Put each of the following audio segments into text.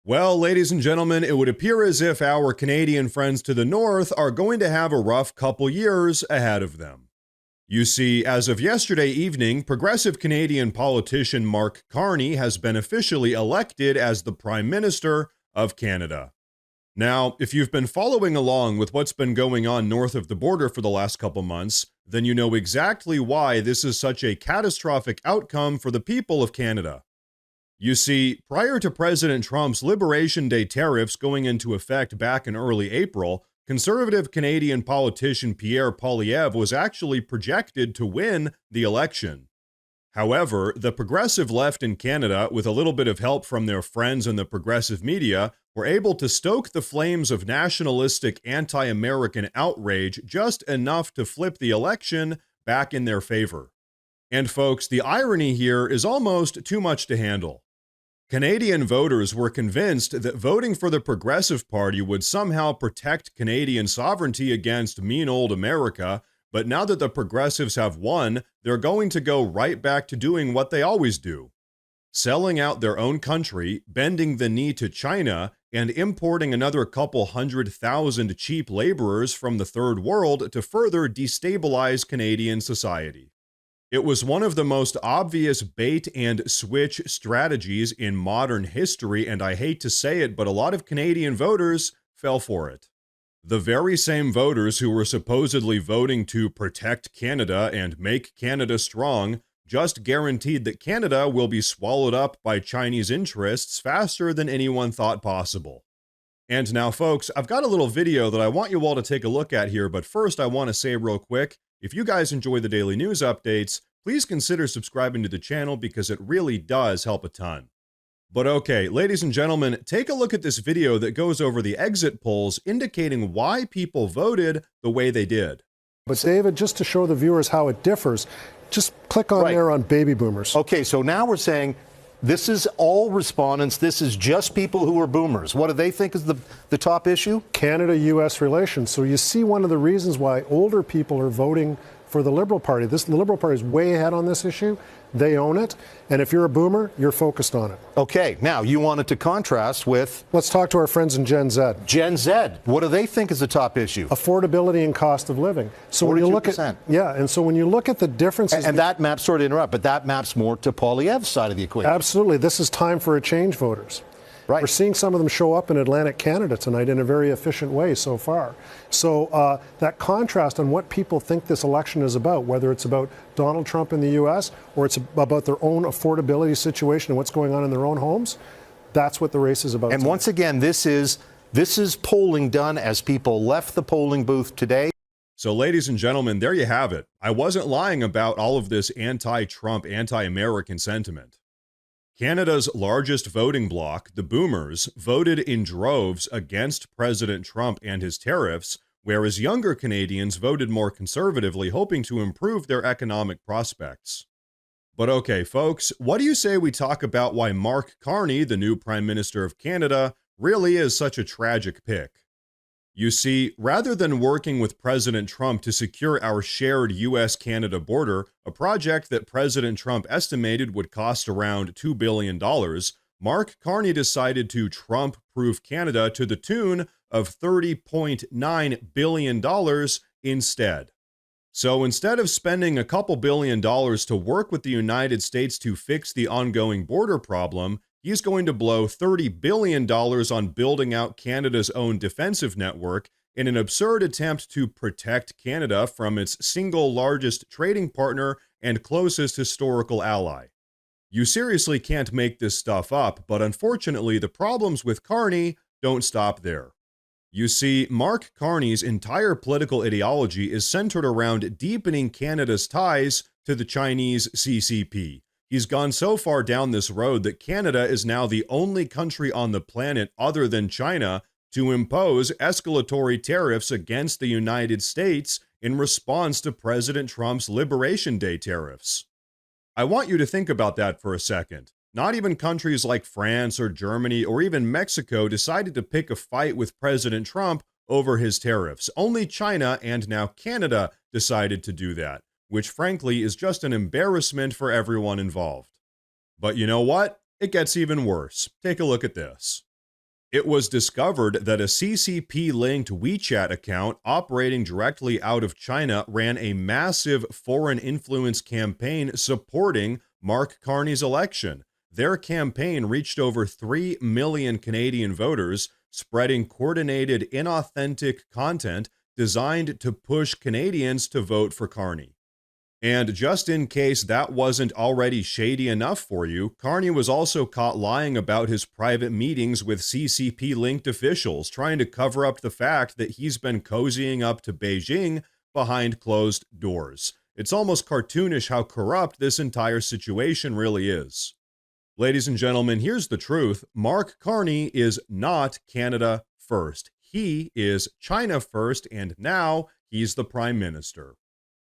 Well, ladies and gentlemen, it would appear as if our Canadian friends to the north are going to have a rough couple years ahead of them. You see, as of yesterday evening, progressive Canadian politician Mark Carney has been officially elected as the Prime Minister of Canada. Now, if you've been following along with what's been going on north of the border for the last couple months, then you know exactly why this is such a catastrophic outcome for the people of Canada. You see, prior to President Trump's Liberation Day tariffs going into effect back in early April, conservative Canadian politician Pierre Poilievre was actually projected to win the election. However, the progressive left in Canada, with a little bit of help from their friends in the progressive media, were able to stoke the flames of nationalistic anti-American outrage just enough to flip the election back in their favor. And folks, the irony here is almost too much to handle. Canadian voters were convinced that voting for the Progressive Party would somehow protect Canadian sovereignty against mean old America, but now that the Progressives have won, they're going to go right back to doing what they always do: selling out their own country, bending the knee to China, and importing another couple 100,000 cheap laborers from the Third World to further destabilize Canadian society. It was one of the most obvious bait and switch strategies in modern history, and I hate to say it, but a lot of Canadian voters fell for it. The very same voters who were supposedly voting to protect Canada and make Canada strong just guaranteed that Canada will be swallowed up by Chinese interests faster than anyone thought possible. And now, folks, I've got a little video that I want you all to take a look at here, but first I want to say real quick, if you guys enjoy the daily news updates, please consider subscribing to the channel because it really does help a ton. But okay, ladies and gentlemen, take a look at this video that goes over the exit polls indicating why people voted the way they did. But David, just to show the viewers how it differs, just click on there on baby boomers. Okay, so now we're saying this is all respondents. This is just people who are boomers. What do they think is the top issue? Canada-U.S. relations. So you see one of the reasons why older people are voting for the Liberal Party. The Liberal Party is way ahead on this issue. They own it. And if you're a boomer, you're focused on it. Okay, now you wanted to contrast with... Let's talk to our friends in Gen Z. Gen Z. What do they think is the top issue? Affordability and cost of living. So when you look at... and so when you look at the differences... And that maps, sorry to interrupt, but that maps more to Poilievre's side of the equation. Absolutely. This is time for a change, voters. Right. We're seeing some of them show up in Atlantic Canada tonight in a very efficient way so far. So that contrast on what people think this election is about, whether it's about Donald Trump in the U.S. or it's about their own affordability situation and what's going on in their own homes, that's what the race is about. And once again, this is polling done as people left the polling booth today. So, ladies and gentlemen, there you have it. I wasn't lying about all of this anti-Trump, anti-American sentiment. Canada's largest voting bloc, the Boomers, voted in droves against President Trump and his tariffs, whereas younger Canadians voted more conservatively, hoping to improve their economic prospects. But okay, folks, what do you say we talk about why Mark Carney, the new Prime Minister of Canada, really is such a tragic pick? You see, rather than working with President Trump to secure our shared US-Canada border, a project that President Trump estimated would cost around $2 billion, Mark Carney decided to Trump-proof Canada to the tune of $30.9 billion instead. So instead of spending a couple $billion to work with the United States to fix the ongoing border problem, he's going to blow $30 billion on building out Canada's own defensive network in an absurd attempt to protect Canada from its single largest trading partner and closest historical ally. You seriously can't make this stuff up, but unfortunately, the problems with Carney don't stop there. You see, Mark Carney's entire political ideology is centered around deepening Canada's ties to the Chinese CCP. He's gone so far down this road that Canada is now the only country on the planet other than China to impose escalatory tariffs against the United States in response to President Trump's Liberation Day tariffs. I want you to think about that for a second. Not even countries like France or Germany or even Mexico decided to pick a fight with President Trump over his tariffs. Only China and now Canada decided to do that, which frankly is just an embarrassment for everyone involved. But you know what? It gets even worse. Take a look at this. It was discovered that a CCP-linked WeChat account operating directly out of China ran a massive foreign influence campaign supporting Mark Carney's election. Their campaign reached over 3 million Canadian voters, spreading coordinated, inauthentic content designed to push Canadians to vote for Carney. And just in case that wasn't already shady enough for you, Carney was also caught lying about his private meetings with CCP-linked officials, trying to cover up the fact that he's been cozying up to Beijing behind closed doors. It's almost cartoonish how corrupt this entire situation really is. Ladies and gentlemen, here's the truth. Mark Carney is not Canada first. He is China first, and now he's the Prime Minister.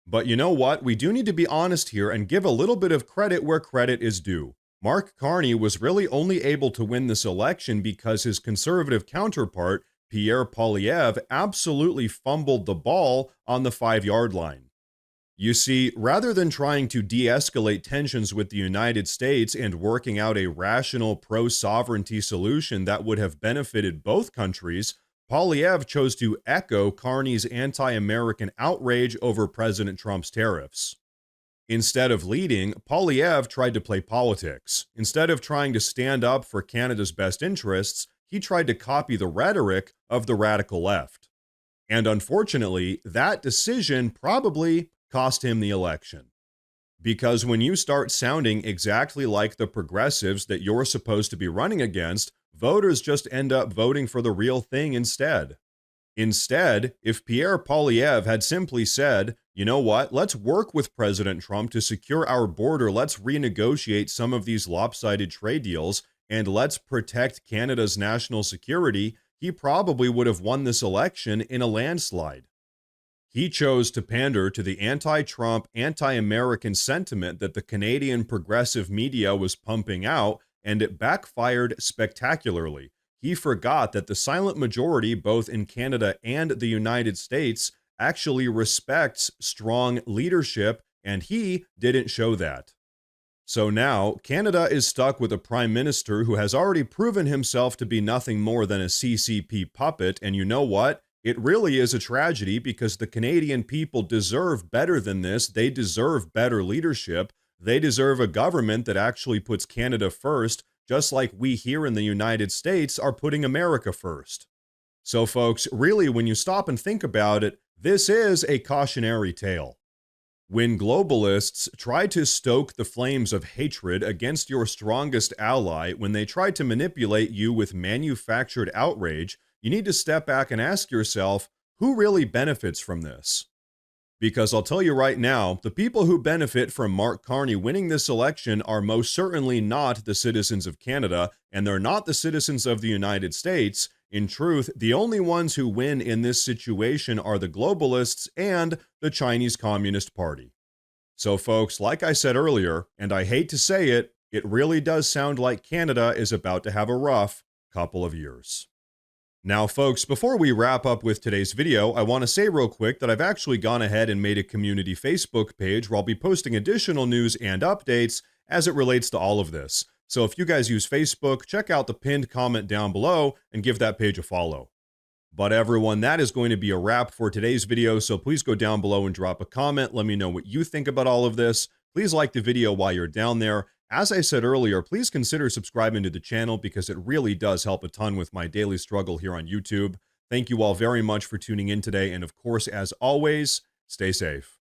But you know what? We do need to be honest here and give a little bit of credit where credit is due. Mark Carney was really only able to win this election because his conservative counterpart, Pierre Poilievre, absolutely fumbled the ball on the 5-yard line. You see, rather than trying to de-escalate tensions with the United States and working out a rational pro-sovereignty solution that would have benefited both countries, Poilievre chose to echo Carney's anti-American outrage over President Trump's tariffs. Instead of leading, Poilievre tried to play politics. Instead of trying to stand up for Canada's best interests, he tried to copy the rhetoric of the radical left. And unfortunately, that decision probably cost him the election. Because when you start sounding exactly like the progressives that you're supposed to be running against, voters just end up voting for the real thing instead. Instead, if Pierre Poilievre had simply said, you know what, let's work with President Trump to secure our border, let's renegotiate some of these lopsided trade deals, and let's protect Canada's national security, he probably would have won this election in a landslide. He chose to pander to the anti-Trump, anti-American sentiment that the Canadian progressive media was pumping out, and it backfired spectacularly. He forgot that the silent majority, both in Canada and the United States, actually respects strong leadership, and he didn't show that. So now, Canada is stuck with a prime minister who has already proven himself to be nothing more than a CCP puppet, and you know what? It really is a tragedy because the Canadian people deserve better than this. They deserve better leadership. They deserve a government that actually puts Canada first, just like we here in the United States are putting America first. So folks, really, when you stop and think about it, this is a cautionary tale. When globalists try to stoke the flames of hatred against your strongest ally, when they try to manipulate you with manufactured outrage, you need to step back and ask yourself, who really benefits from this? Because I'll tell you right now, the people who benefit from Mark Carney winning this election are most certainly not the citizens of Canada, and they're not the citizens of the United States. In truth, the only ones who win in this situation are the globalists and the Chinese Communist Party. So folks, like I said earlier, and I hate to say it, it really does sound like Canada is about to have a rough couple of years. Now folks, before we wrap up with today's video, I want to say real quick that I've actually gone ahead and made a community Facebook page where I'll be posting additional news and updates as it relates to all of this. So if you guys use Facebook, check out the pinned comment down below and give that page a follow. But everyone, that is going to be a wrap for today's video, so please go down below and drop a comment. Let me know what you think about all of this. Please like the video while you're down there. As I said earlier, please consider subscribing to the channel because it really does help a ton with my daily struggle here on YouTube. Thank you all very much for tuning in today, and of course, as always, stay safe.